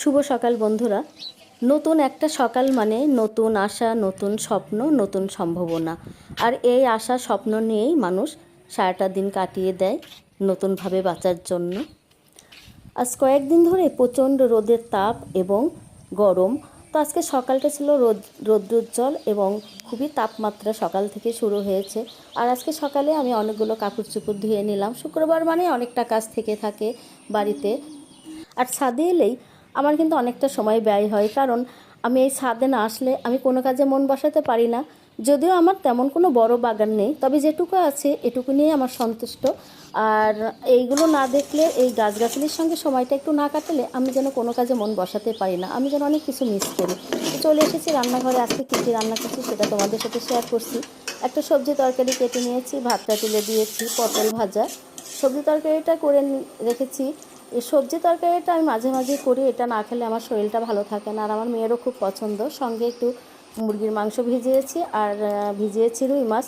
শুভ সকাল বন্ধুরা। নতুন একটা সকাল মানে নতুন আশা, নতুন স্বপ্ন, নতুন সম্ভাবনা। আর এই আশা স্বপ্ন নিয়েই মানুষ সারাটা দিন কাটিয়ে দেয় নতুনভাবে বাঁচার জন্য। আজ কয়েকদিন ধরে প্রচণ্ড রোদের তাপ এবং গরম। তো আজকে সকালটা ছিল রৌদ্রোজ্জ্বল এবং খুবই তাপমাত্রা সকাল থেকে শুরু হয়েছে। আর আজকে সকালে আমি অনেকগুলো কাপড় চোপড় ধুয়ে নিলাম। শুক্রবার মানে অনেকটা কাজ থেকে থাকে বাড়িতে। আর ছাদে এলেই আমার কিন্তু অনেকটা সময় ব্যয় হয়, কারণ আমি এই ছাদে না আসলে আমি কোনো কাজে মন বসাতে পারি না। যদিও আমার তেমন কোনো বড় বাগান নেই, তবে যেটুকু আছে এটুকু নিয়ে আমার সন্তুষ্ট। আর এইগুলো না দেখলে, এই গাছগাছালির সঙ্গে সময়টা একটু না কাটালে আমি যেন কোনো কাজে মন বসাতে পারি না, আমি যেন অনেক কিছু মিস করি। তো চলে এসেছি রান্নাঘরে। আজকে কী কী রান্না করছি সেটা তোমাদের সাথে শেয়ার করছি। একটা সবজি তরকারি কেটে নিয়েছি, ভাতটা তুলে দিয়েছি, পটল ভাজা। সবজি তরকারিটা করে রেখেছি। এই সবজি তরকারিটা আমি মাঝে মাঝে করি, এটা না খেলে আমার শরীরটা ভালো থাকে না। আর আমার মেয়েরও খুব পছন্দ। সঙ্গে একটু মুরগির মাংস ভিজিয়েছি আর ভিজিয়েছি রুই মাছ।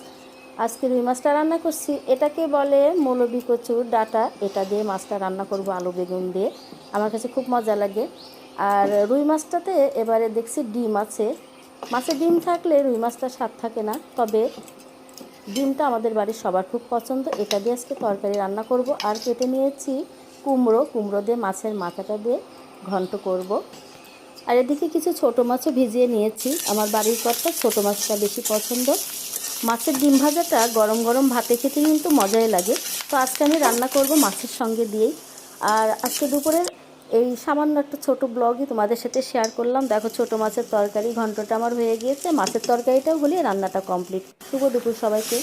আজকে রুই মাছটা রান্না করছি। এটাকে বলে মৌলবি কচুর ডাঁটা। এটা দিয়ে মাছটা রান্না করব আলু বেগুন দিয়ে। আমার কাছে খুব মজা লাগে। আর রুই মাছটাতে এবারে দেখছি ডিম আছে। মাছে ডিম থাকলে রুই মাছটা স্বাদ থাকে না, তবে ডিমটা আমাদের বাড়ির সবার খুব পছন্দ। এটা দিয়ে আজকে তরকারি রান্না করব। আর কেটে নিয়েছি কুমড়ো দিয়ে মাছের মাথাটা দিয়ে ঘন্ট করব। আর এদিকে কিছু ছোটো মাছও ভিজিয়ে নিয়েছি। আমার বাড়ির কর্তা ছোটো মাছটা বেশি পছন্দ। মাছের ডিম ভাজাটা গরম গরম ভাতে খেতে কিন্তু মজাই লাগে। তো আজকে আমি রান্না করব মাছের সঙ্গে দিয়েই। আর আজকে দুপুরের এই সামান্য একটা ছোটো ব্লগই তোমাদের সাথে শেয়ার করলাম। দেখো, ছোটো মাছের তরকারি ঘন্টটা আমার হয়ে গিয়েছে, মাছের তরকারিটাও হলে রান্নাটা কমপ্লিট। শুভ দুপুর সবাইকে।